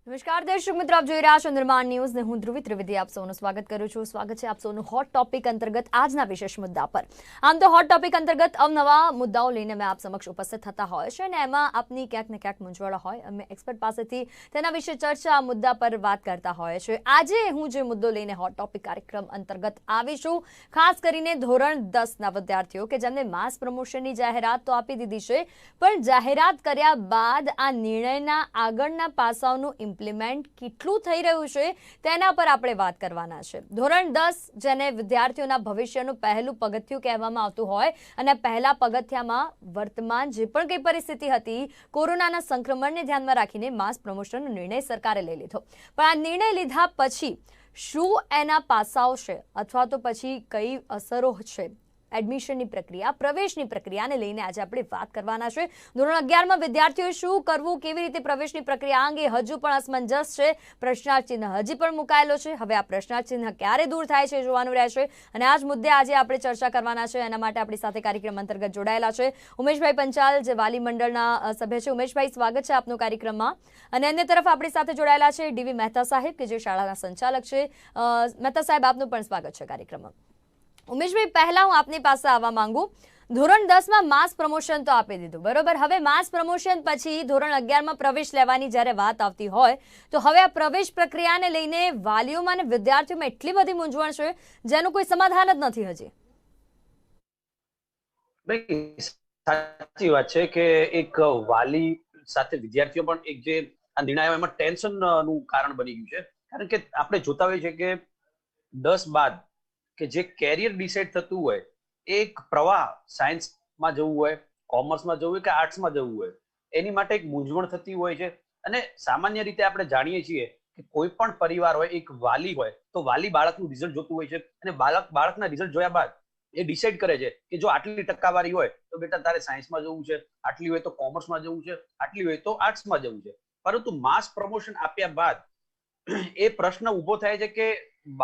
નમસ્કાર દર્શક મિત્રો, આપ જોઈ રહ્યા છો નિર્માણ ન્યૂઝ ને હું ધ્રુવી ત્રિવેદી આપ સૌનું સ્વાગત કરું છું. સ્વાગત છે આપ સૌનું હોટ ટોપિક અંતર્ગત આજના વિશેષ મુદ્દા પર. આમ તો હોટ ટોપિક અંતર્ગત અવનવા મુદ્દાઓ લઈને અમે આપ સમક્ષ ઉપસ્થિત થતા હોય છે અને એમાં આપની ક્યાંક ને ક્યાંક મૂંઝવણ હોય અમે એક્સપર્ટ પાસેથી તેના વિશે ચર્ચા મુદ્દા પર વાત કરતા હોય છે. આજે હું જે મુદ્દો લઈને હોટ ટોપિક કાર્યક્રમ અંતર્ગત આવીશું, ખાસ કરીને ધોરણ 10ના વિદ્યાર્થીઓ કે જેમને માસ પ્રમોશનની જાહેરાત તો આપી દીધી છે, પણ જાહેરાત કર્યા બાદ આ નિર્ણયના આગળના પાસાઓનું ઇમ્પ્લિમેન્ટ કેટલું થઈ રહ્યું છે તેના પર આપણે વાત કરવાના છે. ધોરણ 10 જેને વિદ્યાર્થીઓના ભવિષ્યનું પહેલું પગથિયું કહેવામાં આવતું હોય અને પહેલા પગથિયામાં વર્તમાન જે પણ કઈ પરિસ્થિતિ હતી, કોરોનાના સંક્રમણને ધ્યાનમાં રાખીને માસ પ્રમોશનનો નિર્ણય સરકારે લઈ લીધો. પણ આ નિર્ણય લીધા પછી શું એના પાસાઓ છે અથવા તો પછી કઈ અસરો છે એડમિશનની પ્રક્રિયા, પ્રવેશની પ્રક્રિયાને લઈને આજે આપણે વાત કરવાના છે. ધોરણ 11માં વિદ્યાર્થીઓએ શું કરવું, કેવી રીતે પ્રવેશની પ્રક્રિયા અંગે હજુ પણ અસમંજસ છે, પ્રશ્નાર્થ ચિહ્ન હજી પણ મુકાયેલો છે. હવે આ પ્રશ્નાર્થ ચિહ્ન ક્યારે દૂર થાય છે જોવાનું રહેશે અને આ જ મુદ્દે આજે આપણે ચર્ચા કરવાના છે. એના માટે આપણી સાથે કાર્યક્રમ અંતર્ગત જોડાયેલા છે ઉમેશભાઈ પંચાલ, જે વાલી મંડળના સભ્ય છે. ઉમેશભાઈ, સ્વાગત છે આપનું કાર્યક્રમમાં. અને અન્ય તરફ આપણી સાથે જોડાયેલા છે ડીવી મહેતા સાહેબ, કે જે શાળાના સંચાલક છે. મહેતા સાહેબ, આપનું પણ સ્વાગત છે કાર્યક્રમમાં. ઉમેશભાઈ, પહેલા હું આપની પાસે આવવા માંગુ. ધોરણ 10માં માસ પ્રમોશન તો આપી દીધું, બરોબર. હવે માસ પ્રમોશન પછી ધોરણ 11માં પ્રવેશ લેવાની જ્યારે વાત આવતી હોય તો હવે આ પ્રવેશ પ્રક્રિયાને લઈને વાલીઓમાં અને વિદ્યાર્થીઓમાં એટલી બધી મૂંઝવણ છે જેનું કોઈ સમાધાન જ નથી હજી. સાચી વાત છે કે એક વાલી સાથે વિદ્યાર્થીઓ પણ એક જે આ નિર્ણય એમાં ટેન્શન નું કારણ બની ગયું છે. કારણ કે આપણે જોતા હોઈએ છીએ કે 10 બાદ કે જે કેરિયર ડિસાઇડ થતું હોય, એક પ્રવાહ સાયન્સમાં જવું હોય, કોમર્સમાં જવું હોય કે આર્ટ્સમાં જવું હોય, એની માટે એક મૂંઝવણ થતી હોય છે. અને સામાન્ય રીતે આપણે જાણીએ છીએ કે કોઈ પણ પરિવાર હોય, એક વાલી હોય તો વાલી બાળકનું રિઝલ્ટ જોતું હોય છે અને બાળકના રિઝલ્ટ જોયા બાદ એ ડિસાઇડ કરે છે કે જો આટલી ટકાવારી હોય તો બેટા તારે સાયન્સમાં જવું છે, આટલી હોય તો કોમર્સમાં જવું છે, આટલી હોય તો આર્ટ્સમાં જવું છે. પરંતુ માસ પ્રમોશન આપ્યા બાદ એ પ્રશ્ન ઉભો થાય છે કે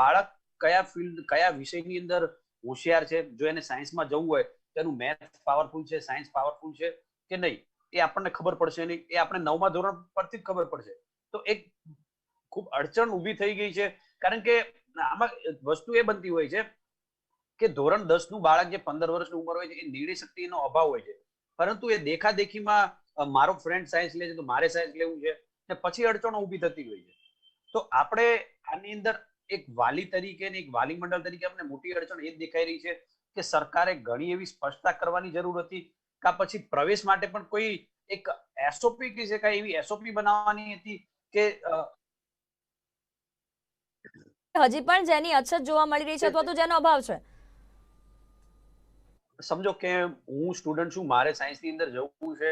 બાળક કયા ફિલ્ડ, કયા વિષયની અંદર હોશિયાર છે. જો એને સાયન્સમાં જવું હોય તો એનું મેથ્સ પાવરફુલ છે, સાયન્સ પાવરફુલ છે કે નહીં, એ આપણને ખબર પડશે નહીં. એ આપણે 9મા ધોરણ પરથી જ ખબર પડશે. તો એક ખૂબ અડચણ ઊભી થઈ ગઈ છે. કારણ કે આમાં વસ્તુ એ બનતી હોય છે કે ધોરણ 10 નું બાળક જે 15 વર્ષની ઉંમર હોય છે, એ નિર્ણય શક્તિનો અભાવ હોય છે. પરંતુ એ દેખાદેખીમાં મારો ફ્રેન્ડ સાયન્સ લે છે તો મારે સાયન્સ લેવું છે, ને પછી અડચણો ઊભી થતી હોય છે. તો આપણે આની અંદર એક વાલી તરીકે ને એક વાલી મંડળ તરીકે અમને મોટી અડચણ એ જ દેખાઈ રહી છે કે સરકારે ઘણી એવી સ્પષ્ટતા કરવાની જરૂર હતી, કે પછી પ્રવેશ માટે પણ કોઈ એક એસઓપી કહી શકાય એવી એસઓપી બનાવવાની હતી કે હજી પણ જેની અછત જોવા મળી રહી છે અથવા તો જેનો અભાવ છે. સમજો કે હું સ્ટુડન્ટ છું, મારે સાયન્સની અંદર જવું છે,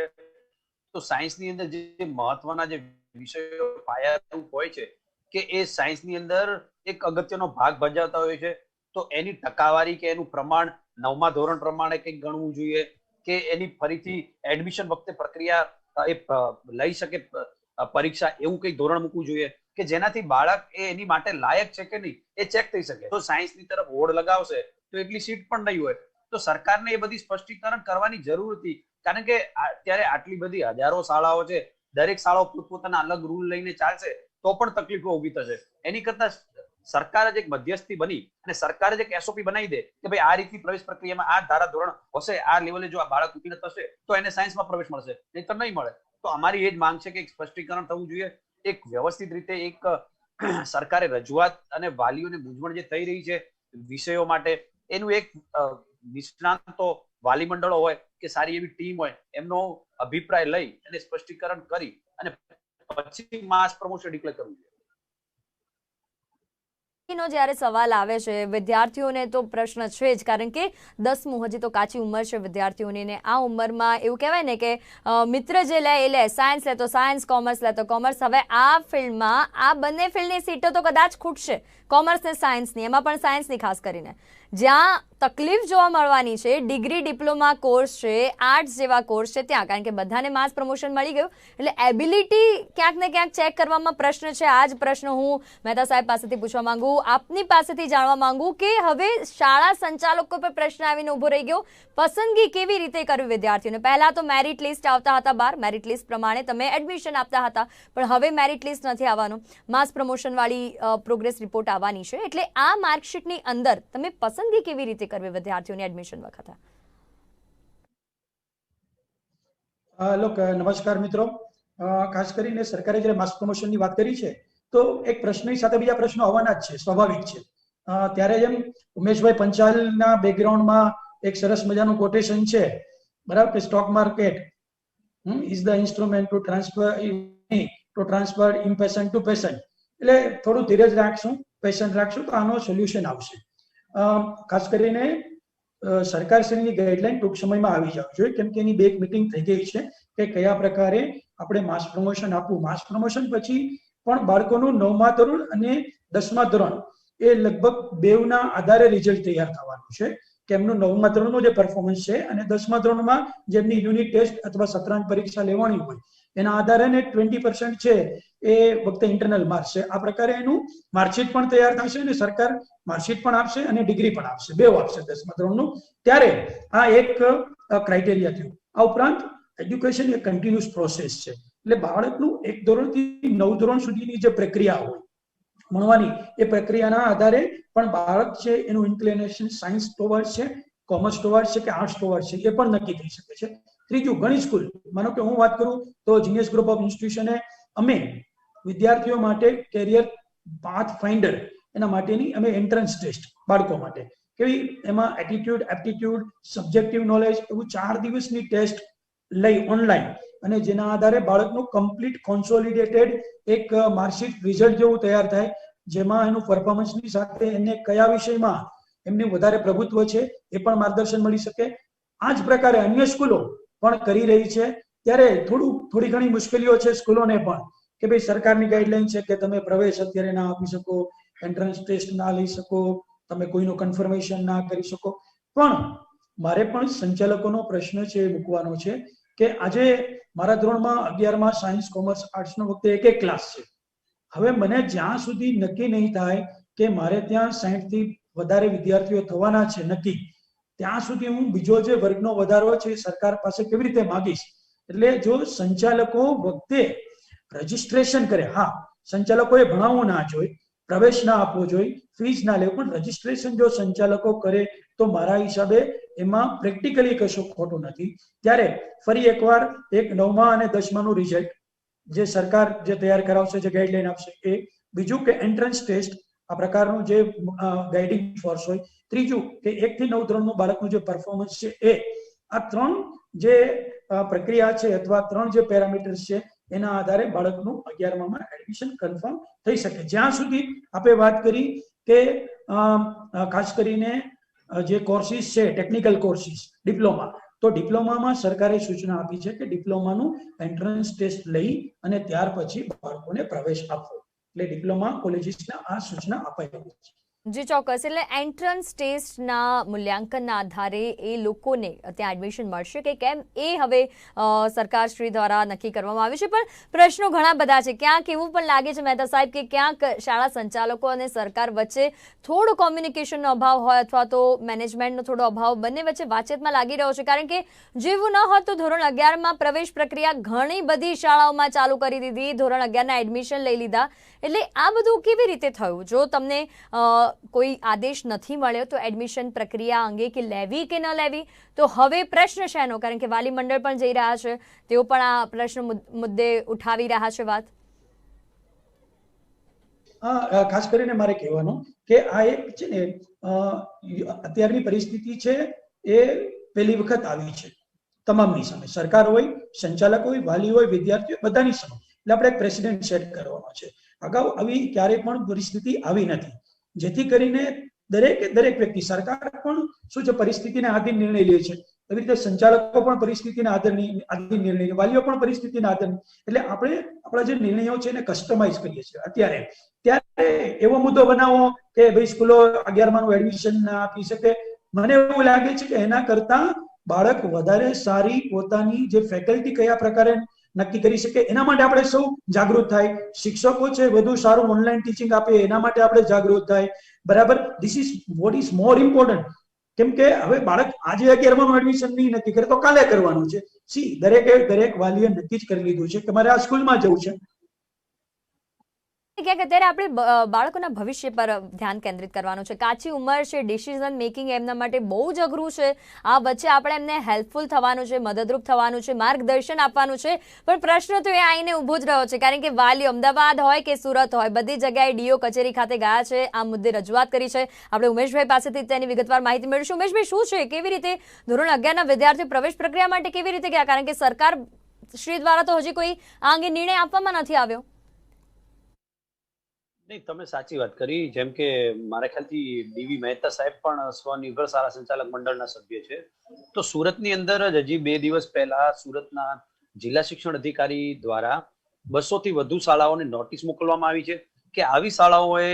તો સાયન્સની અંદર જે મહત્વના જે વિષયો પાયારૂપ હોય છે કે એ સાયન્સની અંદર એક અગત્યનો ભાગ ભજવતા હોય છે, તો એની ટકાવારી કે એનું પ્રમાણ 9મા ધોરણ પ્રમાણે કંઈક ગણવું જોઈએ, કે એની ફરીથી એડમિશન વખતે પ્રક્રિયા એ લઈ શકે પરીક્ષા, એવું કંઈક ધોરણ મૂકવું જોઈએ કે જેનાથી બાળક એની માટે લાયક છે કે નહીં એ ચેક થઈ શકે. તો સાયન્સની તરફ હોડ લગાવશે તો એટલી સીટ પણ નહીં હોય. તો સરકારને એ બધી સ્પષ્ટીકરણ કરવાની જરૂર હતી. કારણ કે અત્યારે આટલી બધી હજારો શાળાઓ છે, દરેક શાળાઓ પોતપોતાના અલગ રૂલ લઈને ચાલશે તો પણ તકલીફો ઊભી થશે. એની કરતા સરકાર જ એક મધ્યસ્થી બની અને સરકાર જ એક એસઓપી બનાવી દે કે ભાઈ આ રીતની પ્રવેશ પ્રક્રિયામાં આ ધારા ધોરણ હશે, આ લેવલે જો આ બાળક ઉત્તીર્ણ થશે તો એને સાયન્સમાં પ્રવેશ મળશે, નહીં તો નહીં મળે. તો અમારી એ જ માંગ છે કે એક સ્પષ્ટીકરણ થવું જોઈએ, એક વ્યવસ્થિત રીતે એક સરકારે રજૂઆત અને વાલીઓને મૂંઝવણ જે થઈ રહી છે વિષયો માટે, એનું એક નિષ્ણાંતો, વાલી મંડળો હોય કે સારી એવી ટીમ હોય, એમનો અભિપ્રાય લઈ અને સ્પષ્ટીકરણ કરી અને પછી માસ પ્રમોશન ડિક્લેર કરવું જોઈએ. નો જ્યારે સવાલ આવે છે વિદ્યાર્થીઓને તો પ્રશ્ન છે જ, કારણ કે 10મું હજી તો કાચી ઉંમર છે વિદ્યાર્થીઓની, ને આ ઉંમરમાં એવું કહેવાય ને કે મિત્ર જે લે એ લે, સાયન્સ લે તો સાયન્સ, કોમર્સ લે તો કોમર્સ. હવે આ ફિલ્ડમાં આ બંને ફિલ્ડની સીટો તો કદાચ ખૂટશે, કોમર્સ ને સાયન્સની, એમાં પણ સાયન્સની ખાસ કરીને. જ્યાં તકલીફ જોવા મળવાની છે ડિગ્રી ડિપ્લોમા કોર્સ છે, આર્ટ્સ જેવા કોર્સ છે ત્યાં, કારણ કે બધાને માસ પ્રમોશન મળી ગયું એટલે એબિલિટી ક્યાંક ને ક્યાંક ચેક કરવામાં પ્રશ્ન છે. આ જ પ્રશ્ન હું મહેતા સાહેબ પાસેથી પૂછવા માંગુ, આપની પાસેથી જાણવા માંગુ કે હવે શાળા સંચાલકો પર પ્રશ્ન આવીને ઉભો રહી ગયો, પસંદગી કેવી રીતે કરવી વિદ્યાર્થીઓને. પહેલા તો મેરિટ લિસ્ટ આવતા હતા બહાર, મેરિટ લિસ્ટ પ્રમાણે તમે એડમિશન આપતા હતા, પણ હવે મેરિટ લિસ્ટ નથી આવવાનું, માસ પ્રમોશન વાળી પ્રોગ્રેસ રિપોર્ટ આવવાની છે. એટલે આ માર્કશીટની અંદર તમે પસંદગી કેવી રીતે કરવી વિદ્યાર્થીઓને એડમિશન વખતે? નમસ્કાર મિત્રો, ખાસ કરીને સરકારે જ્યારે માસ પ્રમોશનની વાત કરી છે તો એક પ્રશ્નની સાથે બીજા પ્રશ્નો આવવાના જ છે, સ્વાભાવિક છે. ત્યારે જેમ ઉમેશભાઈ પંચાલના બેકગ્રાઉન્ડમાં એક સરસ મજાનું કોટેશન છે, બરાબર, કે stock market is the instrument to transfer impatient to patient. એટલે થોડું ધીરજ રાખશું, પેશન્ટ રાખશું તો આનો સોલ્યુશન આવશે. ખાસ કરીને સરકારશ્રીની ગાઈડલાઈન ટૂંક સમયમાં આવી જવી જોઈએ, કેમ કે એની બે મીટિંગ થઈ ગઈ છે કે કયા પ્રકારે આપણે માસ પ્રમોશન આપવું. માસ પ્રમોશન પછી પણ બાળકોનું 9મા ધોરણ અને 10મા ધોરણ એ લગભગ બેવના આધારે રિઝલ્ટ તૈયાર થવાનું છે કે એમનું 9મા ધોરણનું જે પરફોર્મન્સ છે અને 10મા ધોરણમાં જેમની યુનિટ ટેસ્ટ અથવા સત્રાંત પરીક્ષા લેવાની હોય એના આધારે 20% છે એ વખતે ઇન્ટરનલ માર્ક્સ છે. આ પ્રકારે એનું માર્કશીટ પણ તૈયાર થશે અને સરકાર માર્કશીટ પણ આપશે અને ડિગ્રી પણ આપશે, બે આપશે 10મા ધોરણનું. ત્યારે આ એક ક્રાઇટેરિયા થયું. આ ઉપરાંત એજ્યુકેશન એ કન્ટિન્યુઅસ પ્રોસેસ છે, એટલે બાળકનું 1 ધોરણથી 9 ધોરણ સુધીની જે પ્રક્રિયા હોય ભણવાની, એ પ્રક્રિયાના આધારે પણ બાળક છે એનું ઇન્ક્લિનેશન સાયન્સ ટુવર્ડ્સ છે, કોમર્સ ટુવર્ડ્સ છે કે આર્ટ્સ ટુવર્ડ્સ છે, એ પણ નક્કી થઈ શકે છે. ત્રીજું, ઘણી સ્કૂલ, માનો કે હું વાત કરું તો જીનિયસ ગ્રુપ ઓફ ઇન્સ્ટિટ્યુશને અમે વિદ્યાર્થીઓ માટે કેરિયર પાથ ફાઇન્ડર એના માટેની અમે એન્ટ્રન્સ ટેસ્ટ બાળકો માટે કેવી, એમાં એટીટ્યુડ, એપ્ટિટ્યુડ, સબ્જેક્ટિવ નોલેજ, એવું 4 દિવસની ટેસ્ટ લઈ ઓનલાઈન, અને જેના આધારે બાળકનું કમ્પ્લીટ કોન્સોલિડેટેડ એક માર્કશીટ રિઝલ્ટ જેવું તૈયાર થાય, જેમાં એનું પરફોર્મન્સની સાથે એને કયા વિષયમાં એમનું વધારે પ્રભુત્વ છે એ પણ માર્ગદર્શન મળી શકે. આ જ પ્રકારે અન્ય સ્કૂલો પણ કરી રહી છે. ત્યારે થોડી ઘણી મુશ્કેલીઓ છે સ્કૂલોને પણ કે ભાઈ સરકારની ગાઈડલાઈન છે કે તમે પ્રવેશ અત્યારે ના આપી શકો, એન્ટ્રન્સ ટેસ્ટ ના લઈ શકો, તમે કોઈનું કન્ફર્મેશન ના કરી શકો. પણ મારે પણ સંચાલકોનો પ્રશ્ન છે એ મૂકવાનો છે કે આજે મારા ધોરણમાં 11માં સાયન્સ, કોમર્સ, આર્ટ્સનો વખતે એક ક્લાસ છે. હવે મને જ્યાં સુધી નક્કી નહીં થાય કે મારે ત્યાં 60 થી વધારે વિદ્યાર્થીઓ થવાના છે નક્કી, ત્યાં સુધી હું બીજો જે વર્ગનો વધારો છે સરકાર પાસે કેવી રીતે માંગીશ? એટલે જો સંચાલકો વખતે રજીસ્ટ્રેશન કરે, હા સંચાલકોએ ભણાવવું ના જોઈએ, પ્રવેશ ના આપવો જોઈએ, ફીસ ના લેવું, પણ રજીસ્ટ્રેશન જો સંચાલકો કરે તો મારા હિસાબે એમાં પ્રેક્ટિકલી કશું ખોટું નથી. ત્યારે ફરી એકવાર એક 9મા અને 10માનું રિઝલ્ટ જે સરકાર જે તૈયાર કરાવશે, જે ગાઈડલાઈન આપશે એ. બીજું કે એન્ટ્રન્સ ટેસ્ટ આ પ્રકારનું જે ગાઈડિંગ ફોર્સ હોય. ત્રીજું કે 1 થી 9 ધોરણનું બાળકનું જે પરફોર્મન્સ છે એ. આ 3 જે પ્રક્રિયા છે અથવા 3 જે પેરામીટર્સ છે એના આધારે બાળકનું 11માં એડમિશન કન્ફર્મ થઈ શકે. જ્યાં સુધી આપણે વાત કરી કે ખાસ કરીને જે કોર્સિસ છે ટેકનિકલ કોર્સિસ, ડિપ્લોમા, તો ડિપ્લોમામાં સરકારે સૂચના આપી છે કે ડિપ્લોમાનું એન્ટ્રન્સ ટેસ્ટ લઈ અને ત્યાર પછી બાળકોને પ્રવેશ આપવો. એટલે ડિપ્લોમા કોલેજીસના આ સૂચના અપાઈ છે. જી ચોક્કસ. એટલે એન્ટ્રન્સ ટેસ્ટના મૂલ્યાંકનના આધારે એ લોકોને ત્યાં એડમિશન મળશે કે કેમ એ હવે સરકારશ્રી દ્વારા નક્કી કરવામાં આવ્યું છે. પણ પ્રશ્નો ઘણા બધા છે. ક્યાંક એવું પણ લાગે છે મહેતા સાહેબ કે ક્યાંક શાળા સંચાલકો અને સરકાર વચ્ચે થોડો કોમ્યુનિકેશનનો અભાવ હોય અથવા તો મેનેજમેન્ટનો થોડો અભાવ, બંને વચ્ચે વાતચીતમાં લાગી રહ્યો છે. કારણ કે જેવું ન હોત તો ધોરણ 11માં પ્રવેશ પ્રક્રિયા ઘણી બધી શાળાઓમાં ચાલુ કરી દીધી, ધોરણ 11ના એડમિશન લઈ લીધા. એટલે આ બધું કેવી રીતે થયું? જો તમને કોઈ આદેશ નથી મળ્યો તો એડમિશન પ્રક્રિયા અંગે કે લેવી કે ન લેવી, તો હવે પ્રશ્ન છે એનો, કારણ કે વાલી મંડળ પણ જઈ રહ્યા છે, તેઓ પણ આ પ્રશ્ન મુદ્દે ઉઠાવી રહ્યા છે વાત. ખાસ કરીને મારે કહેવાનું કે આ એક છે ને અત્યારની પરિસ્થિતિ છે એ પહેલી વખત આવી છે તમામની સામે, સરકાર હોય, સંચાલક હોય, વાલી હોય, વિદ્યાર્થીઓ, બધાની સામે. એટલે આપણે એક પ્રેસિડેન્ટ સેટ કરવાનો છે. અગાઉ આવી ક્યારેય પણ પરિસ્થિતિ આવી નથી, જેથી કરીને દરેક વ્યક્તિ, સરકાર પણ શું છે પરિસ્થિતિને આધીન નિર્ણય લે છે એવી રીતે સંચાલકો પણ પરિસ્થિતિના આધીન નિર્ણય, વાલીઓ પણ પરિસ્થિતિના આધીન. એટલે આપણે આપણા જે નિર્ણયો છે એને કસ્ટમાઇઝ કરીએ છીએ અત્યારે. ત્યારે એવો મુદ્દો બનાવો કે ભાઈ સ્કૂલો 11માનું એડમિશન ના આપી શકે, મને એવું લાગે છે કે એના કરતા બાળક વધારે સારી પોતાની જે ફેકલ્ટી કયા પ્રકારે નક્કી કરી શકે એના માટે આપણે સૌ જાગૃત થાય. શિક્ષકો છે વધુ સારું ઓનલાઈન ટીચિંગ આપે એના માટે આપણે જાગૃત થાય. બરાબર, this is what is more important. કેમ કે હવે બાળક આજે 11માનું એડમિશન નહીં નક્કી કરે તો કાલે કરવાનું છે. દરેક વાલીએ નક્કી જ કરી લીધું છે કે મારે આ સ્કૂલમાં જવું છે. ક્યાંક અત્યારે આપણે બાળકોના ભવિષ્ય પર ધ્યાન કેન્દ્રિત કરવાનું છે. કાચી ઉંમર છે, ડિસિઝન મેકિંગ એમના માટે બહુ જ અઘરું છે. આ વચ્ચે આપણે એમને હેલ્પફુલ થવાનું છે, મદદરૂપ થવાનું છે, માર્ગદર્શન આપવાનું છે. પણ પ્રશ્ન તો એ આવીને ઊભો જ રહ્યો છે, કારણ કે વાલીઓ અમદાવાદ હોય કે સુરત હોય બધી જગ્યાએ ડીઓ કચેરી ખાતે ગયા છે, આ મુદ્દે રજૂઆત કરી છે. આપણે ઉમેશભાઈ પાસેથી તેની વિગતવાર માહિતી મેળવીશું. ઉમેશભાઈ, શું છે, કેવી રીતે ધોરણ 11ના વિદ્યાર્થીઓ પ્રવેશ પ્રક્રિયા માટે કેવી રીતે ગયા? કારણ કે સરકાર શ્રી દ્વારા તો હજી કોઈ આ અંગે નિર્ણય આપવામાં નથી આવ્યો. નહીં, તમે સાચી વાત કરી. જેમ કે મારા ખ્યાલથી ડીવી મહેતા સાહેબ પણ સ્વનિર્ભર શાળા સંચાલક મંડળના સભ્ય છે. તો સુરતની અંદર જ હજી 2 દિવસ પહેલા સુરતના જિલ્લા શિક્ષણ અધિકારી દ્વારા 200 થી વધુ શાળાઓને નોટિસ મોકલવામાં આવી છે કે આવી શાળાઓએ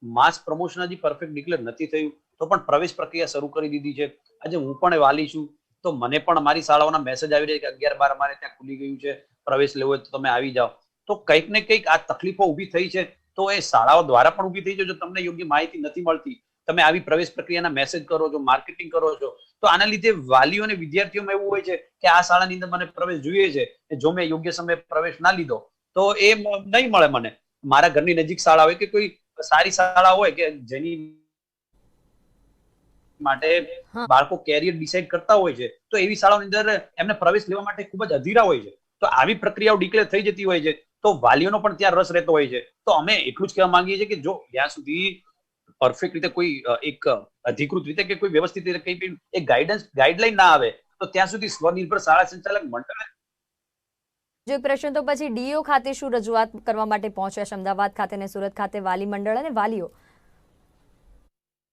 માસ પ્રમોશન હજી પરફેક્ટ ડિક્લેર નથી થયું તો પણ પ્રવેશ પ્રક્રિયા શરૂ કરી દીધી છે. આજે હું પણ વાલી છું તો મને પણ મારી શાળાઓના મેસેજ આવી રહ્યા કે 11-12 અમારે ત્યાં ખુલી ગયું છે, પ્રવેશ લેવો હોય તો તમે આવી જાઓ. તો કંઈક ને કંઈક આ તકલીફો ઊભી થઈ છે તો એ શાળાઓ દ્વારા પણ ઊભી થઈ છે. જો તમને યોગ્ય માહિતી નથી મળતી, તમે આવી પ્રવેશ પ્રક્રિયાના મેસેજ કરો છો, માર્કેટિંગ કરો છો, તો આના લીધે વાલીઓ અને વિદ્યાર્થીઓમાં એવું હોય છે કે આ શાળાની અંદર મને પ્રવેશ જોઈએ છે, જો મેં યોગ્ય સમયે પ્રવેશ ના લીધો તો એ નહીં મળે મને. મારા ઘરની નજીક શાળા હોય કે કોઈ સારી શાળા હોય કે જેની માટે બાળકો કેરિયર ડિસાઇડ કરતા હોય છે તો એવી શાળાઓની અંદર એમને પ્રવેશ લેવા માટે ખૂબ જ અધીરા હોય છે. તો આવી પ્રક્રિયાઓ ડિક્લેર થઈ જતી હોય છે તો વાલીઓનો પણ ત્યાં રસ રહેતો હોય છે. તો અમે એટલું જ કહેવા માંગીએ છીએ કે જો જ્યાં સુધી પરફેક્ટ રીતે કોઈ એક અધિકૃત રીતે કે કોઈ વ્યવસ્થિત રીતે કઈ એક ગાઈડલાઈન ના આવે તો ત્યાં સુધી સ્વનિર્ભર શાળા સંચાલક મંડળ. જો પ્રશ્ન તો પછી ડીઓ ખાતે શું રજૂઆત કરવા માટે પહોંચ્યા છે અમદાવાદ ખાતે અને સુરત ખાતે વાલી મંડળ અને વાલીઓ?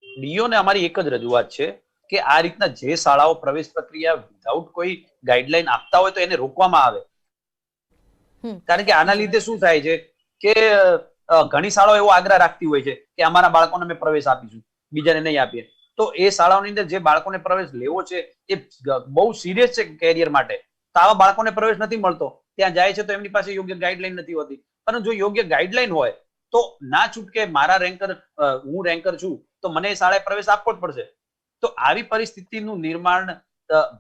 ડીઓ ને અમારી એક જ રજૂઆત છે કે આ રીતના જે શાળાઓ પ્રવેશ પ્રક્રિયા વિધાઉટ કોઈ ગાઈડલાઈન આપતા હોય તો એને રોકવામાં આવે. કારણ કે આના લીધે શું થાય છે કે ઘણી શાળાઓ એવો આગ્રહ રાખતી હોય છે કે અમારા બાળકોને અમે પ્રવેશ આપીશું, બીજાને નહીં આપીએ. તો એ શાળાઓની અંદર જે બાળકોને પ્રવેશ લેવો છે એ બહુ સિરિયસ છે કેરિયર માટે, તો આવા બાળકોને પ્રવેશ નથી મળતો. ત્યાં જાય છે તો એમની પાસે યોગ્ય ગાઈડલાઈન નથી હોતી. પરંતુ જો યોગ્ય ગાઈડલાઈન હોય તો ના છૂટકે મારા હું રેન્કર છું તો મને એ શાળાએ પ્રવેશ આપવો જ પડશે. તો આવી પરિસ્થિતિનું નિર્માણ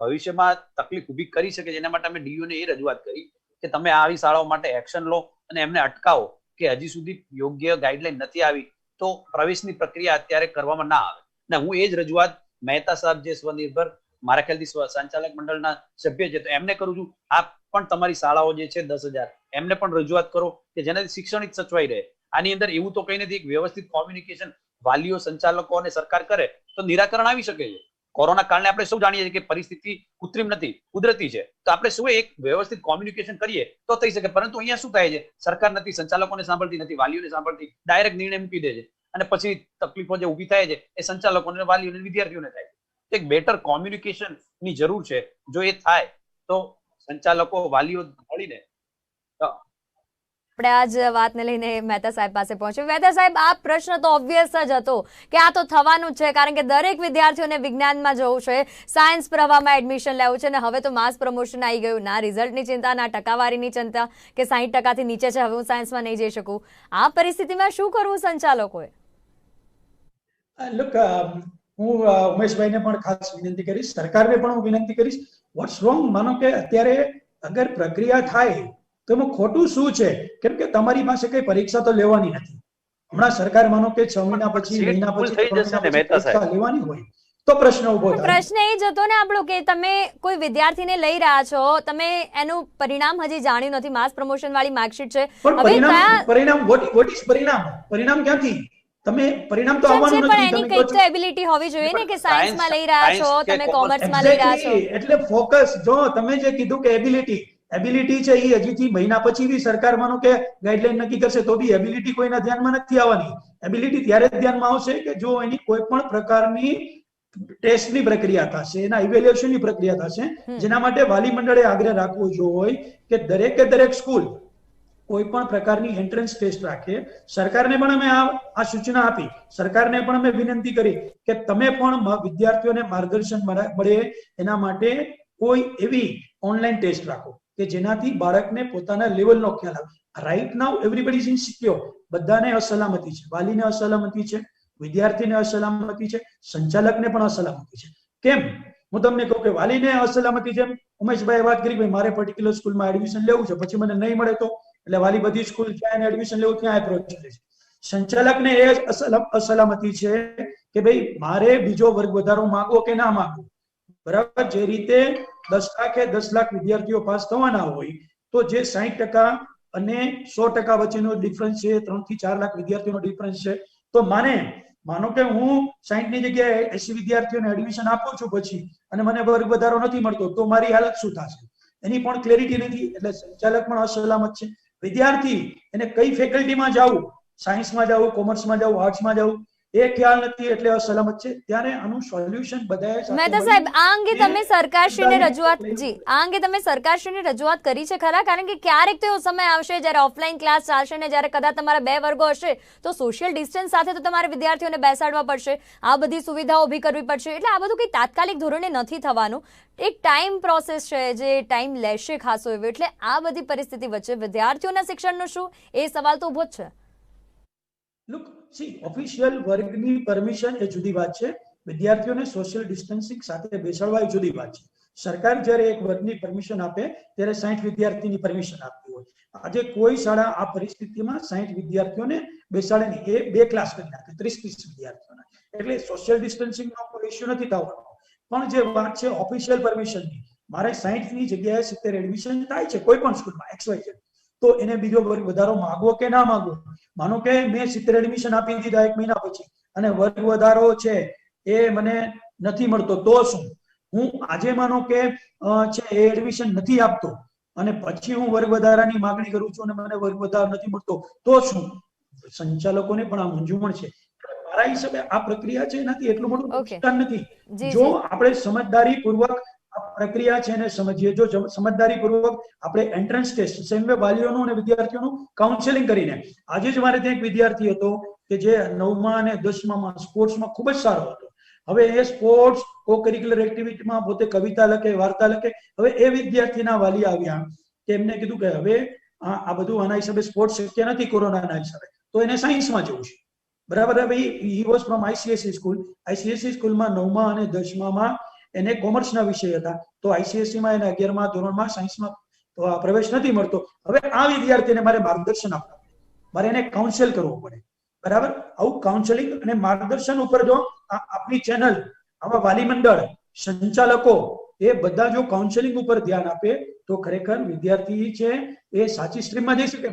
ભવિષ્યમાં તકલીફ ઊભી કરી શકે. જેના માટે અમે ડીઓને એ રજૂઆત કરી કે તમે આવી શાળાઓ માટે એક્શન લો અને એમને અટકાવો કે હજી સુધી યોગ્ય ગાઈડલાઈન નથી આવી તો પ્રવેશની પ્રક્રિયા અત્યારે કરવામાં ના આવે. ને હું એ જ રજૂઆત મહેતા સાહેબ જે સ્વનિર્ભર મારા ખ્યાલથી સંચાલક મંડળના સભ્ય છે તો એમને કરું છું. આપ પણ તમારી શાળાઓ જે છે 10,000 એમને પણ રજૂઆત કરો કે જેનાથી શિક્ષણ જ સચવાઈ રહે. આની અંદર એવું તો કઈ નથી, એક વ્યવસ્થિત કોમ્યુનિકેશન વાલીઓ, સંચાલકો અને સરકાર કરે તો નિરાકરણ આવી શકે છે. કોરોના કારણે આપણે સૌ જાણીએ છીએ કે પરિસ્થિતિ કૃત્રિમ નથી, કુદરતી છે. તો આપણે શું એક વ્યવસ્થિત કોમ્યુનિકેશન કરીએ તો થઈ શકે. પરંતુ અહીંયા શું થાય છે, સરકાર નથી, સંચાલકોને સાંભળતી નથી, વાલીઓને સાંભળતી, ડાયરેક્ટ નિર્ણય મૂકી દે છે અને પછી તકલીફો જે ઊભી થાય છે એ સંચાલકોને, વાલીઓને, વિદ્યાર્થીઓને થાય છે. એક બેટર કોમ્યુનિકેશન ની જરૂર છે. જો એ થાય તો સંચાલકો, વાલીઓ મળીને આપણે આ જ વાતને લઈને મહેતા સાહેબ પાસે પહોંચ્યો. મહેતા સાહેબ, આ પ્રશ્ન તો ઓબ્વિયસ જ હતો કે આ તો થવાનું જ છે, કારણ કે દરેક વિદ્યાર્થીઓને વિજ્ઞાનમાં જવું છે, સાયન્સ પ્રવાહમાં એડમિશન લેવું છે, અને હવે તો માસ પ્રમોશન આવી ગયું. ના રિઝલ્ટની ચિંતા, ના ટકાવારીની ચિંતા કે 60% નીચે છે, હવે હું સાયન્સમાં નહીં જઈ શકું. આ પરિસ્થિતિમાં શું કરવું સંચાલકોએ? લુક, હું ઉમેશભાઈને પણ ખાસ વિનંતી કરીશ, સરકારને પણ હું વિનંતી કરીશ, વોટ્સ રોંગ? માનો કે અત્યારે અગર પ્રક્રિયા થાય તો એમાં ખોટું શું છે? કેમ કે તમારી પાસે કઈ પરીક્ષા તો લેવાની નથી. હમણાં સરકાર માનો કે 6 મહિના પછી, મહિના પછી પરીક્ષા લેવાની હોય તો પ્રશ્ન ઉભો થાય. પ્રશ્ન એ જ હતો ને આપણો કે તમે કોઈ વિદ્યાર્થીને લઈ રહ્યા છો, તમે એનું પરિણામ હજી જાણ્યું નથી, માસ પ્રમોશન વાળી માર્કશીટ છે. પરિણામ વોટ ઇઝ પરિણામ ક્યાંથી? તમે પરિણામ તો આવવાનું નથી. એની કંઈક તો એબિલિટી હોવી જોઈએ ને કે સાયન્સમાં લઈ રહ્યા છો, તમે કોમર્સમાં લઈ રહ્યા છો. એટલે ફોકસ, જો તમે જે કીધું કે એબિલિટી છે એ હજીથી મહિના પછી બી સરકાર માનો કે ગાઈડલાઈન નક્કી કરશે તો બી એબિલિટી કોઈના ધ્યાનમાં નથી આવવાની. એબિલિટી ત્યારે જ ધ્યાનમાં આવશે કે જો એની કોઈ પણ પ્રકારની ટેસ્ટની પ્રક્રિયા થશે, એના ઇવેલ્યુએશનની પ્રક્રિયા થશે, જેના માટે વાલી મંડળે આગ્રહ રાખવો જોઈએ કે દરેક સ્કૂલ કોઈ પણ પ્રકારની એન્ટ્રન્સ ટેસ્ટ રાખે. સરકારને પણ અમે આ સૂચના આપી, સરકારને પણ અમે વિનંતી કરી કે તમે પણ વિદ્યાર્થીઓને માર્ગદર્શન મળે એના માટે કોઈ એવી ઓનલાઈન ટેસ્ટ રાખો કે જેનાથી બાળકને પોતાના લેવલનો ખ્યાલ આવે. Right now everybody is insecure, બધાને અસલામતી છે, વાલીને અસલામતી છે, વિદ્યાર્થીને અસલામતી છે, સંચાલકને પણ અસલામતી છે. કેમ? હું તમને કહું કે વાલીને અસલામતી છે. ઉમેશભાઈ વાત કરી, મારે પર્ટિક્યુલર સ્કૂલમાં એડમિશન લેવું છે, પછી મને નહીં મળે તો, એટલે વાલી બધી સ્કૂલ જ્યાં એડમિશન લેવું ત્યાં એપ્રોચ કરે છે. સંચાલકને એ અસલામતી છે કે ભાઈ મારે બીજો વર્ગ વધારો માંગવો કે ના માંગવો. બરાબર, જે રીતે 10 લાખ વિદ્યાર્થીઓ પાસ થવાના હોય તો જે 60% અને 100% વચ્ચેનો ડિફરન્સ છે, 3 થી 4 લાખ વિદ્યાર્થીઓનો ડિફરન્સ છે, તો માનો કે હું 60 ની જગ્યાએ 80 વિદ્યાર્થીઓને એડમિશન આપું છું પછી અને મને વર્ગ વધારો નથી મળતો તો મારી હાલત શું થશે, એની પણ ક્લેરિટી નથી. એટલે સંચાલક પણ અસલામત છે. વિદ્યાર્થી એને કઈ ફેકલ્ટીમાં જવું, સાયન્સમાં જવું, કોમર્સમાં જવું, આર્ટ્સમાં જવું, એ ખ્યાલ નથી, એટલે અસલામત છે. ત્યારે આનું સોલ્યુશન બધાએ મહેતા સાહેબ, આ અંગે તમે સરકારશ્રીને રજૂઆત કરી છે ખરા? કારણ કે ક્યારેક તો એવો સમય આવશે જ્યારે ઓફલાઈન ક્લાસ ચાલશે ને જ્યારે કદાચ તમારા 2 વર્ગો હશે તો સોશિયલ ડિસ્ટન્સ સાથે તો તમારે વિદ્યાર્થીઓને બેસાડવા પડશે, આ બધી સુવિધાઓ ઊભી કરવી પડશે. એટલે આ બધું કંઈ તાત્કાલિક ધોરણે નથી થવાનું, એક ટાઈમ પ્રોસેસ છે જે ટાઈમ લેશે ખાસો એવો. એટલે આ બધી પરિસ્થિતિ વચ્ચે વિદ્યાર્થીઓના શિક્ષણનું શું, એ સવાલ તો ઊભો જ છે. લુક સી, ઓફિશિયલ વર્ગની પરમિશન એ જુદી વાત છે, વિદ્યાર્થીઓને સોશિયલ ડિસ્ટન્સિંગ સાથે બેસાડવા એ જુદી વાત છે. સરકાર જ્યારે એક વર્ગની પરમિશન આપે ત્યારે 60 વિદ્યાર્થીની પરમિશન આપતી હોય. આજે કોઈ શાળા આ પરિસ્થિતિમાં 60 વિદ્યાર્થીઓને બેસાડે નહીં, એ 2 ક્લાસ કરી નાખે 30 વિદ્યાર્થીઓના. એટલે સોશિયલ ડિસ્ટન્સિંગનો કોઈ ઇશ્યુ નથી થવાનો. પણ જે વાત છે ઓફિશિયલ પરમિશનની, મારે 60 ની જગ્યાએ 70 એડમિશન થાય છે કોઈ પણ સ્કૂલમાં XYZ, તો એને બીજો વર્ગ વધારો માંગવો કે ના માંગવો. માનો કે મેં 70 એડમિશન આપી દીધા 1 મહિના પછી અને વર્ગ વધારો છે એ મને નથી મળતો, તો શું? હું આજે માનો કે છે એ એડમિશન નથી આપતો અને પછી હું વર્ગ વધારાની માંગણી કરું છું અને મને વર્ગ વધારો નથી મળતો, તો શું? સંચાલકોને પણ આ મૂંઝવણ છે. મારા હિસાબે આ પ્રક્રિયા છે એનાથી એટલું બધું નુકસાન નથી. જો આપણે સમજદારીપૂર્વક આ પ્રક્રિયા છે એને સમજીએ, જો સમજદારીપૂર્વક આપણે એન્ટ્રન્સ ટેસ્ટ સેમે વાલીઓનું અને વિદ્યાર્થીઓનું કાઉન્સેલિંગ કરીને, આજે જ મારે ત્યાં એક વિદ્યાર્થી હતો કે જે 9મા અને 10મામાં સ્પોર્ટ્સમાં ખૂબ જ સારો હતો. હવે એ સ્પોર્ટ્સ કો કરિક્યુલર એક્ટિવિટીમાં પોતે કવિતા લખે, વાર્તા લખે. હવે એ વિદ્યાર્થીના વાલી આવ્યા કે એમને કીધું કે હવે આ બધું આના હિસાબે સ્પોર્ટ્સ શક્ય નથી કોરોનાના હિસાબે, તો એને સાયન્સમાં જવું છે. બરાબર, હવે he was from ICSE school. ICSE સ્કૂલમાં 9મા અને 10મામાં એને કોમર્સના વિષય હતા, તો ICSEમાં એને 11મા ધોરણમાં સાયન્સમાં પ્રવેશ નથી મળતો. હવે આ વિદ્યાર્થીને મારે માર્ગદર્શન આપવું પડે, મારે એને કાઉન્સેલ કરવું પડે. બરાબર, આવું કાઉન્સેલિંગ અને માર્ગદર્શન ઉપર જો આપણી ચેનલ, આવા વાલી મંડળ, સંચાલકો એ બધા જો કાઉન્સેલિંગ ઉપર ધ્યાન આપે તો ખરેખર વિદ્યાર્થી છે એ સાચી સ્ટ્રીમમાં જઈ શકે.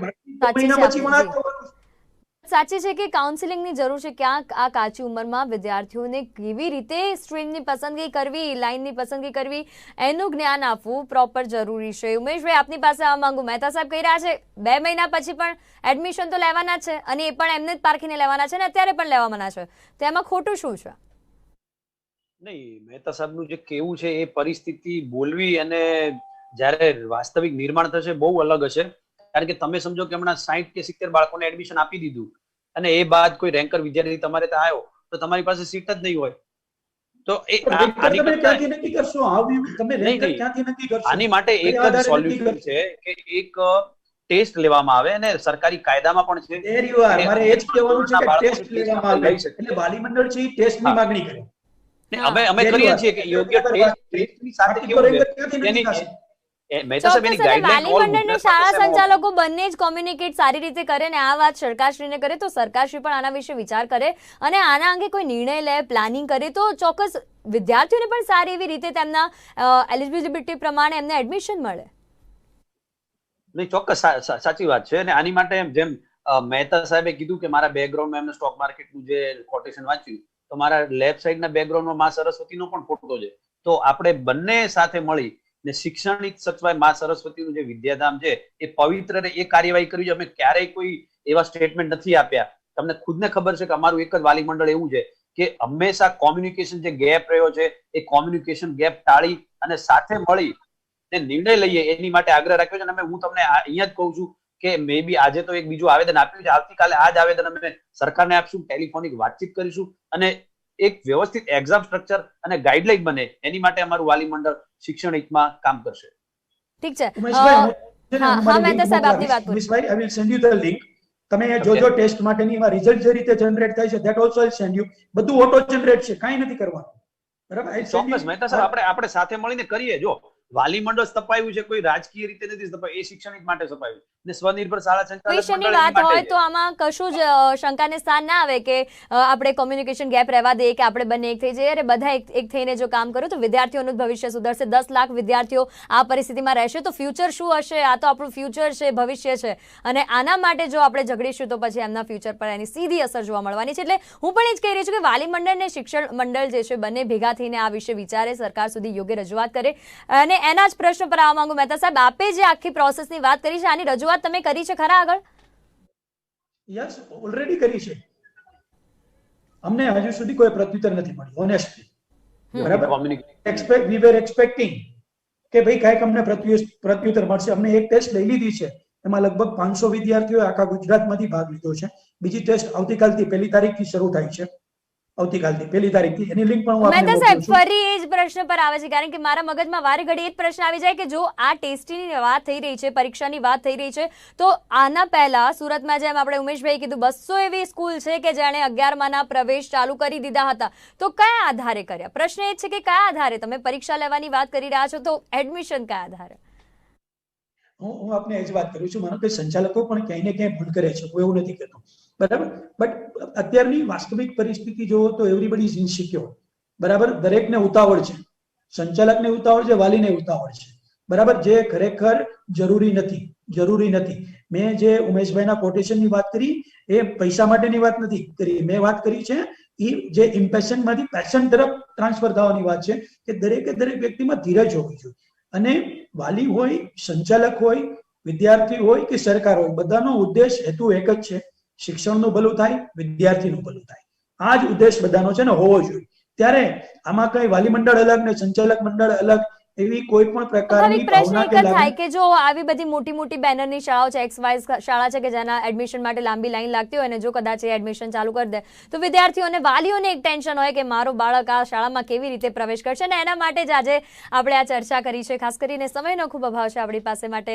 સાચી છે કે કાઉન્સેલિંગની જરૂર છે. ક્યાંક આ કાચી ઉંમરમાં વિદ્યાર્થીઓને કેવી રીતે સ્ટ્રીમની પસંદગી કરવી, લાઇનની પસંદગી કરવી, એનું જ્ઞાન આપવું પ્રોપર જરૂરી છે. ઉમેશભાઈ, આપની પાસે આવવા માંગુ. મહેતા સાહેબ કહી રહ્યા છે 2 મહિના પછી પણ એડમિશન તો લેવાના છે અને એ પણ એમને જ પારખીને લેવાના છે અને અત્યારે પણ લેવાના છે, તો એમાં ખોટું શું છે? નહીં, મહેતા સાહેબનું જે કેવું છે એ પરિસ્થિતિ બોલવી અને જ્યારે વાસ્તવિક નિર્માણ થશે બહુ અલગ હશે. કારણ કે તમે સમજો કે હમણાં 60 કે 70 બાળકોને એડમિશન આપી દીધું અને એ બાદ કોઈ રેન્કર વિદ્યાર્થી તમારે ત્યાં આવ્યો તો તમારી પાસે સીટ જ નહીં હોય, તો આની માટે એક જ સોલ્યુશન છે કે એક ટેસ્ટ લેવામાં આવે અને સરકારી કાયદામાં પણ છે. મારે એ જ કહેવાનું છે કે ટેસ્ટ લેવામાં આવે, એટલે વાલી મંડળ છે ટેસ્ટની માંગણી કરે. અમે કરીએ છીએ કે યોગ્ય ટેસ્ટની સાથે કેવું છે શાળા સંચાલકો બંને જ કોમ્યુનિકેટ સારી રીતે કરે ને આ વાત સરકારશ્રીને કરે તો સરકારશ્રી પણ આના વિશે વિચાર કરે અને આના અંગે કોઈ નિર્ણય લે, પ્લાનિંગ કરે તો ચોક્કસ વિદ્યાર્થીઓને પણ સારી એવી રીતે તેમના એલિજિબિલિટી પ્રમાણે એમને એડમિશન મળે. નહીં, ચોક્કસ સાચી વાત છે. અને આની માટે જેમ મહેતા સાહેબે કીધું કે મારા બેકગ્રાઉન્ડમાં એમને સ્ટોક માર્કેટનું જે કોટેશન વાંચ્યું, તો મારા લેફ્ટ સાઈડના બેકગ્રાઉન્ડમાં મા સરસ્વતીનો પણ ફોટો છે. તો આપણે બંને સાથે મળી ને શિક્ષણિક સચવાય મા સરસ્વતીનું જે વિદ્યાધામ છે એ પવિત્ર એ કાર્યવાહી કરી છે. અમે ક્યારેય કોઈ એવા સ્ટેટમેન્ટ નથી આપ્યા. તમને ખુદને ખબર છે કે અમારું એક જ વાલી મંડળ એવું છે કે હંમેશા કોમ્યુનિકેશન જે ગેપ રહ્યો છે એ કોમ્યુનિકેશન ગેપ ટાળી અને સાથે મળી ને નિર્ણય લઈએ એની માટે આગ્રહ રાખ્યો છે. અને હું તમને અહીંયા જ કહું છું કે મે બી આજે તો એક બીજું આવેદન આપ્યું છે, આવતીકાલે આ જ આવેદન અમે સરકારને આપશું, ટેલિફોનિક વાતચીત કરીશું અને એક વ્યવસ્થિત એક્ઝામ સ્ટ્રક્ચર અને ગાઈડલાઈન બને એની માટે અમારું વાલી મંડળ શિક્ષણ હિતમાં કામ કરશે. ઠીક છે ઉમેશભાઈ, હા મહેતા સાહેબ આપની વાત પૂરી. Umeshbhai, I will send you the link. તમે જોજો ટેસ્ટ માટેની એમાં રિઝલ્ટ જે રીતે જનરેટ થાય છે that also I'll send you. બધું ઓટો જનરેટ છે, કાંઈ નથી કરવાનું. બરાબર? ચોક્કસ મહેતા સાહેબ, આપણે સાથે મળીને કરીએ. જો વાલી મંડળ સ્થપાયું છે, કોઈ રાજકીય રીતે નથી સ્થપાયું, એ શિક્ષણ માટે સ્થપાયું ને સ્વનિર્ભર શાળા સંચાલક વિષયની વાત હોય તો આમાં કશું જ શંકાને સ્થાન ના આવે કે આપણે કોમ્યુનિકેશન ગેપ રહેવા દઈએ કે આપણે બંને એક થઈ જઈએ. અરે બધા એક થઈને જો કામ કરો તો વિદ્યાર્થીઓનું ભવિષ્ય સુધરશે. 10 લાખ વિદ્યાર્થીઓ આ પરિસ્થિતિમાં રહેશે તો ફ્યુચર શું હશે? આ તો આપણું ફ્યુચર છે, ભવિષ્ય છે, અને આના માટે જો આપણે ઝઘડીશું તો પછી એમના ફ્યુચર પર એની સીધી અસર જોવા મળવાની છે. એટલે હું પણ એ જ કહી રહી છું કે વાલી મંડળ ને શિક્ષણ મંડળ જે છે બંને ભેગા થઈને આ વિશે વિચારે, સરકાર સુધી યોગ્ય રજૂઆત કરે. અને એના જ પ્રશ્ન પર આવવા માંગુ મહેતા સાહેબ, આપે જે આખી પ્રોસેસની વાત કરી છે આની રજૂઆત તમે કરી છે ખરા આગળ? યસ, ઓલરેડી કરી છે. અમને હજુ સુધી કોઈ પ્રત્યુત્તર નથી મળ્યું, ઓનેસ્ટલી. બરાબર? વી વેર એક્સપેક્ટિંગ કે ભાઈ કાંઈક અમને પ્રત્યુત્તર મળશે. અમને એક ટેસ્ટ લઈ લીધી છે, એમાં લગભગ 500 વિદ્યાર્થીઓએ આખા ગુજરાતમાંથી ભાગ લીધો છે. બીજી ટેસ્ટ આવતીકાલથી 1 તારીખથી શરૂ થાય છે. આવતીકાલથી 1 તારીખથી એની લિંક પણ હું આપને મહેતા સાહેબ, મોકલું છું. ફરી એ જ પ્રશ્ન પર આવે છે, કારણ કે મારા મગજમાં વારે ઘડી એ જ પ્રશ્ન આવી જાય કે જો આ ટેસ્ટની વાત થઈ રહી છે, પરીક્ષાની વાત થઈ રહી છે, તો આના પહેલા સુરતમાં જેમ આપણે ઉમેશભાઈ કીધું 200 એવી સ્કૂલ છે કે જેણે 11માના પ્રવેશ ચાલુ કરી દીધા હતા, તો કયા આધારે કર્યા? પ્રશ્ન એ જ છે કે કયા આધારે તમે પરીક્ષા લેવાની વાત કરી રહ્યા છો, તો એડમિશન કયા આધારે? હું આપને એ જ વાત કરું છું. માનો કે સંચાલકો પણ ક્યાંય ને ક્યાંય ભૂલ કરે છે, હું એવું નથી કહેતો. બરાબર? બટ અત્યારની વાસ્તવિક પરિસ્થિતિ જોવો તો એવરીબડી ઇઝ ઇનસિક્યોર. બરાબર? દરેકને ઉતાવળ છે, સંચાલકને ઉતાવળ છે, વાલીને ઉતાવળ છે. બરાબર? જે ખરેખર જરૂરી નથી. મેં જે ઉમેશભાઈના કોટેશનની વાત કરી એ પૈસા માટેની વાત નથી કરી. મેં વાત કરી છે એ જે ઇમ્પેશન માંથી પેશન તરફ ટ્રાન્સફર થવાની વાત છે કે દરેક વ્યક્તિમાં ધીરજ હોવી જોઈએ. અને વાલી હોય, સંચાલક હોય, વિદ્યાર્થી હોય કે સરકાર હોય, બધાનો ઉદ્દેશ હેતુ એક જ છે, શિક્ષણનું ભલું થાય, વિદ્યાર્થીનું ભલું થાય. આ જ ઉદ્દેશ બધાનો છે ને હોવો જોઈએ. ત્યારે આમાં કઈ વાલી મંડળ અલગ ને સંચાલક મંડળ અલગ એવી કોઈ પણ પ્રકારની પ્રશ્ન ભાવના એક કે જ થાય લાગણી કે જો આવી બધી મોટી બેનરની શાળાઓ છે, XY શાળા છે કે જેના એડમિશન માટે લાંબી લાઈન લાગતી હોય, અને જો કદાચ એ એડમિશન ચાલુ કરી દે તો વિદ્યાર્થીઓ અને વાલીઓને એક ટેન્શન હોય કે મારો બાળક આ શાળામાં કેવી રીતે પ્રવેશ કરશે. અને એના માટે જ આજે આપણે આ ચર્ચા કરી છે. ખાસ કરીને સમયનો ખૂબ અભાવ છે આપણી પાસે, માટે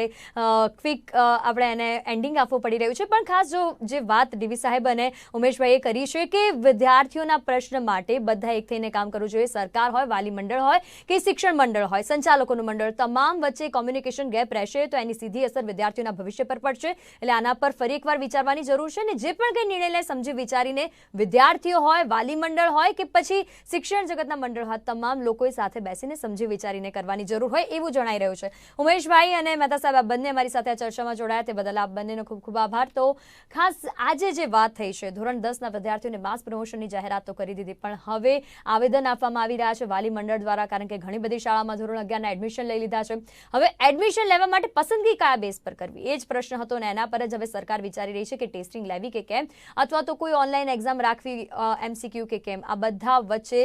ક્વિક આપણે એને એન્ડિંગ આપવું પડી રહ્યું છે. પણ ખાસ જે વાત ડીવી સાહેબ અને ઉમેશભાઈએ કરી છે કે વિદ્યાર્થીઓના પ્રશ્ન માટે બધા એક થઈને કામ કરવું જોઈએ. સરકાર હોય, વાલી મંડળ હોય કે શિક્ષણ મંડળ હોય, સંચાલકોનું મંડળ, તમામ વચ્ચે કોમ્યુનિકેશન ગેપ રહેશે તો એની સીધી અસર વિદ્યાર્થીઓના ભવિષ્ય પર પડશે. એટલે આના પર ફરી એકવાર વિચારવાની જરૂર છે. અને જે પણ કંઈ નિર્ણય લે સમજી વિચારીને વિદ્યાર્થીઓ હોય, વાલી મંડળ હોય કે પછી શિક્ષણ જગતના મંડળ હોય, તમામ લોકોએ સાથે બેસીને સમજી વિચારીને કરવાની જરૂર હોય એવું જણાઈ રહ્યું છે. ઉમેશભાઈ અને મહેતા સાહેબ, આ બંને અમારી સાથે આ ચર્ચામાં જોડાયા તે બદલ આપ બંનેનો ખૂબ ખૂબ આભાર. તો ખાસ આજે જે વાત થઈ છે, ધોરણ 10ના વિદ્યાર્થીઓને માસ પ્રમોશનની જાહેરાત તો કરી દીધી, પણ હવે આવેદન આપવામાં આવી રહ્યા છે વાલી મંડળ દ્વારા, કારણ કે ઘણી બધી શાળામાં ધોરણ 11ના એડમિશન લઈ લીધા છે. હવે એડમિશન લેવા માટે પસંદગી કયા બેઝ પર કરવી એ જ પ્રશ્ન હતો, અને એના પર જ હવે સરકાર વિચારી રહી છે કે ટેસ્ટિંગ લેવી કે કેમ, અથવા તો કોઈ ઓનલાઈન એક્ઝામ રાખવી, MCQ કે કેમ. આ બધા વચ્ચે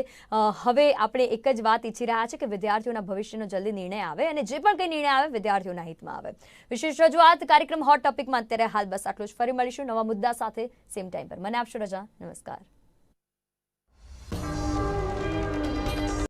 હવે આપણે એક જ વાત ઈચ્છી રહ્યા છે કે વિદ્યાર્થીઓના ભવિષ્યનો જલ્દી નિર્ણય આવે, અને જે પણ કંઈ નિર્ણય આવે વિદ્યાર્થીઓના હિતમાં આવે. વિશેષ રજૂઆત કાર્યક્રમ હોટ ટોપિકમાં અત્યારે હાલ બસ આટલું જ. ફરી મળીશું નવા મુદ્દા સાથે સેમ ટાઈમ પર. મને આપશો રજા. નમસ્કાર.